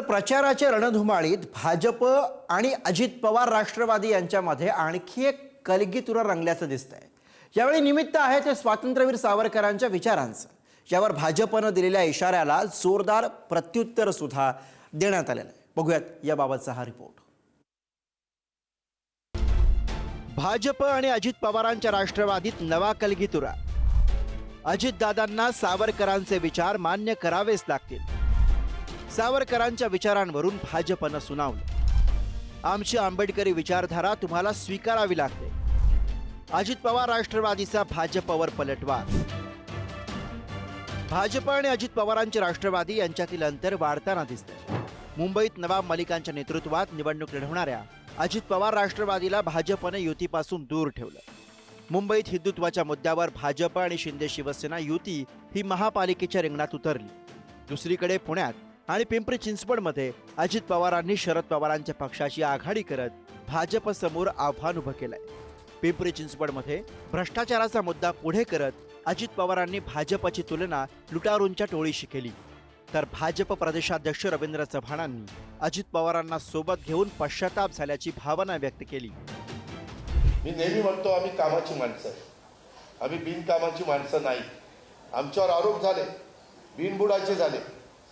प्रचाराच्या रणधुमाळीत भाजप आणि अजित पवार राष्ट्रवादी यांच्यामध्ये आणखी एक कलगीतुरा रंगल्याचं दिसतंय। यावेळी निमित्त आहे ते स्वातंत्र्यवीर सावरकरांच्या विचारांचं, ज्यावर भाजपनं दिलेल्या इशाऱ्याला जोरदार प्रत्युत्तर सुद्धा देण्यात आलेलं आहे। बघूयात याबाबतचा हा रिपोर्ट। भाजप आणि अजित पवारांच्या राष्ट्रवादीत नवा कलगीतुरा। अजितदादांना सावरकरांचे विचार मान्य करावेच लागतील। सावरकरांच्या विचारांवरून भाजपनं सुनावलं, आमची आंबेडकरी विचारधारा तुम्हाला स्वीकारावी लागते। अजित पवार राष्ट्रवादीचा भाजपवर पलटवार। भाजप आणि अजित पवारांचे राष्ट्रवादी यांच्यातील अंतर वाढताना दिसतंय। मुंबईत नवाब मलिकांच्या नेतृत्वात निवडणूक लढवणाऱ्या अजित पवार राष्ट्रवादीला भाजपने युतीपासून दूर ठेवलं। मुंबईत हिंदुत्वाच्या मुद्द्यावर भाजप आणि शिंदे शिवसेना युती ही महापालिकेच्या रिंगणात उतरली। दुसरीकडे पुण्यात आणि पिंपरी चिंचवडमध्ये अजित पवारांनी शरद पवारांच्या पक्षाची आघाडी करत भाजप समोर आव्हान उभं केलंय। पिंपरी चिंचवडमध्ये भ्रष्टाचाराचा मुद्दा पुढे करत अजित पवारांनी भाजपची तुलना लुटारूंच्या टोळीशी केली, तर भाजप प्रदेशाध्यक्ष रवींद्र चव्हाणांनी अजित पवारांना सोबत घेऊन पश्चाताप झाल्याची भावना व्यक्त केली। मी नेहमी म्हणतो, आम्ही कामाची माणसं, आम्ही बिनकामाची माणसं नाही। आमच्यावर आरोप झाले, बिनबुडाचे झाले,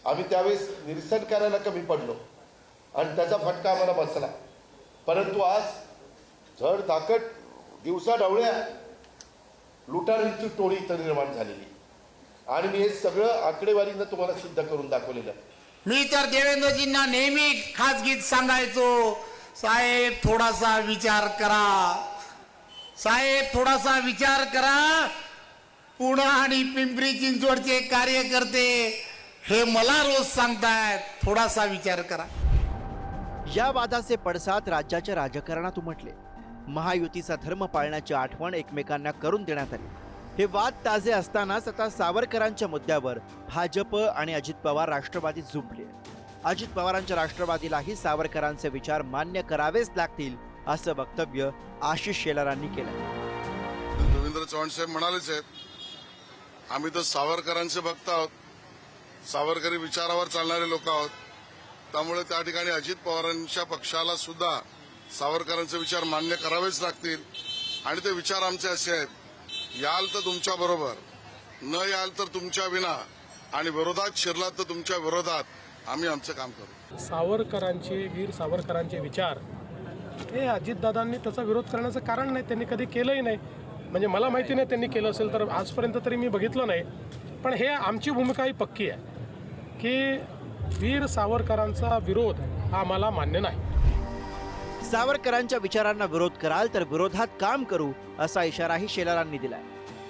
आम्ही त्यावेळेस निरसन करायला कमी पडलो आणि त्याचा फटका आम्हाला बसला। परंतु आज झड धाकट दिवसा ढवळ्या लुटारूंची टोळी इथं निर्माण झालेली आणि मी हे सगळं आकडेवारीनं तुम्हाला सिद्ध करून दाखवलेलं आहे। मी तर देवेंद्रजींना नेहमी खासगीत सांगायचो, साहेब थोडासा विचार करा, साहेब थोडासा विचार करा। पुणे आणि पिंपरी चिंचवडचे कार्यकर्ते हे मला रोज सांगतायत, थोडासा विचार करा। या वादाचे पडसाद राज्याच्या राजकारणात उमटले। महायुतीचा धर्म पाळण्याची आठवण एकमेकांना करून देण्यात आली। हे वाद ताजे असतानाच आता सावरकरांच्या मुद्द्यावर भाजप आणि अजित पवार राष्ट्रवादीत झुंपले। अजित पवारांच्या राष्ट्रवादीलाही सावरकरांचे विचार मान्य करावेच लागतील असं वक्तव्य आशिष शेलारांनी केलं। रवींद्र चव्हाण साहेब म्हणालेच आहेत, आम्ही तर सावरकरांचे भक्त आहोत, सावरकरी विचारावर चालणारे लोक आहोत। त्यामुळे त्या ठिकाणी अजित पवारांच्या पक्षाला सुद्धा सावरकरांचे विचार मान्य करावेच लागतील आणि ते विचार आमचे असे आहेत, याल तर तुमच्या बरोबर, न याल तर तुमच्या विना आणि विरोधात शिरलात तर तुमच्या विरोधात आम्ही आमचं काम करू। सावरकरांचे, वीर सावरकरांचे विचार हे अजितदादांनी त्याचा विरोध करण्याचं कारण नाही, त्यांनी कधी केलंही नाही। म्हणजे मला माहिती नाही त्यांनी केलं असेल तर, आजपर्यंत तरी मी बघितलं नाही। पण हे आमची भूमिका ही पक्की आहे की वीर सावरकरांचा विरोध हा आम्हाला मान्य नाही। सावरकरांच्या विचारांना विरोध कराल तर विरोधात काम करू असा इशाराही शेलारांनी दिलाय।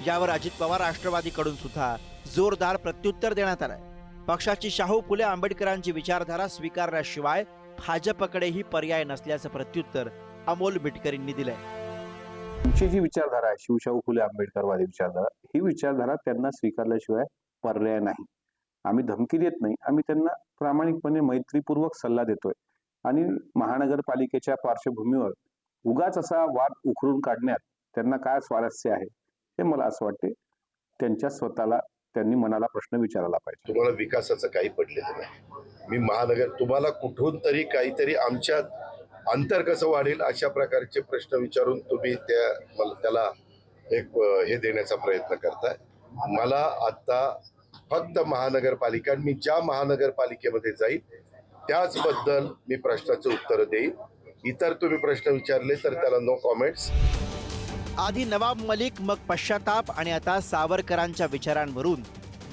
यावर अजित पवार राष्ट्रवादीकडून सुद्धा जोरदार प्रत्युत्तर देण्यात आलंय। पक्षाची शाहू फुले आंबेडकरांची विचारधारा स्वीकारल्याशिवाय भाजपकडेही पर्याय नसल्याचं प्रत्युत्तर अमोल मिटकरींनी दिलंय। तुमची जी विचारधारा आहे, शिवशाहू फुले आंबेडकरवादी विचारधारा, ही विचारधारा त्यांना स्वीकारल्याशिवाय पर्याय नाही। आम्ही धमकी देत नाही, आम्ही त्यांना प्रामाणिकपणे मैत्रीपूर्वक सल्ला देतोय आणि महानगरपालिकेच्या पार्श्वभूमीवर उगाच असा वाद उखडून काढण्यात त्यांना काय स्वारस्य आहे हे मला असं वाटते त्यांच्या स्वतःला त्यांनी मनाला प्रश्न विचारायला पाहिजे। तुम्हाला विकासाचं काही पडलेलं नाही। मी महानगर तुम्हाला कुठून तरी काहीतरी आमच्यात अंतर कसं वाढेल अशा प्रकारचे प्रश्न विचारून तुम्ही त्याला एक हे देण्याचा प्रयत्न करताय। मला आता फक्त महानगरपालिका, मी ज्या महानगरपालिकेमध्ये जाईल त्याचबद्दल मी प्रश्नाचं उत्तर देईन। इतर तुम्ही प्रश्न विचारले तर त्याला नो कॉमेंट्स। आधी नवाब मलिक, मग पश्चाताप आणि आता सावरकरांच्या विचारांवरून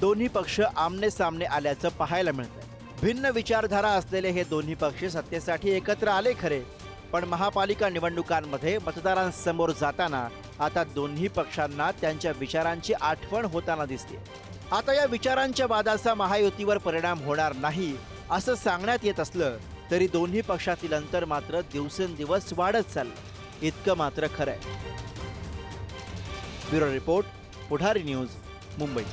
दोन्ही पक्ष आमने सामने आल्याचं पाहायला मिळतंय। भिन्न विचारधारा असलेले हे दोन्ही पक्ष सत्तेसाठी एकत्र आले खरे, पण महापालिका निवडणुकांमध्ये मतदारांसमोर जाताना आता दोन्ही पक्षांना त्यांच्या विचारांची आठवण होताना दिसते। आता या विचारांच्या वादाचा महायुतीवर परिणाम होणार नाही असं सांगण्यात येत असलं तरी दोन्ही पक्षातील अंतर मात्र दिवसेंदिवस वाढत चाललं, इतकं मात्र खरंय। ब्युरो रिपोर्ट, पुढारी न्यूज, मुंबई।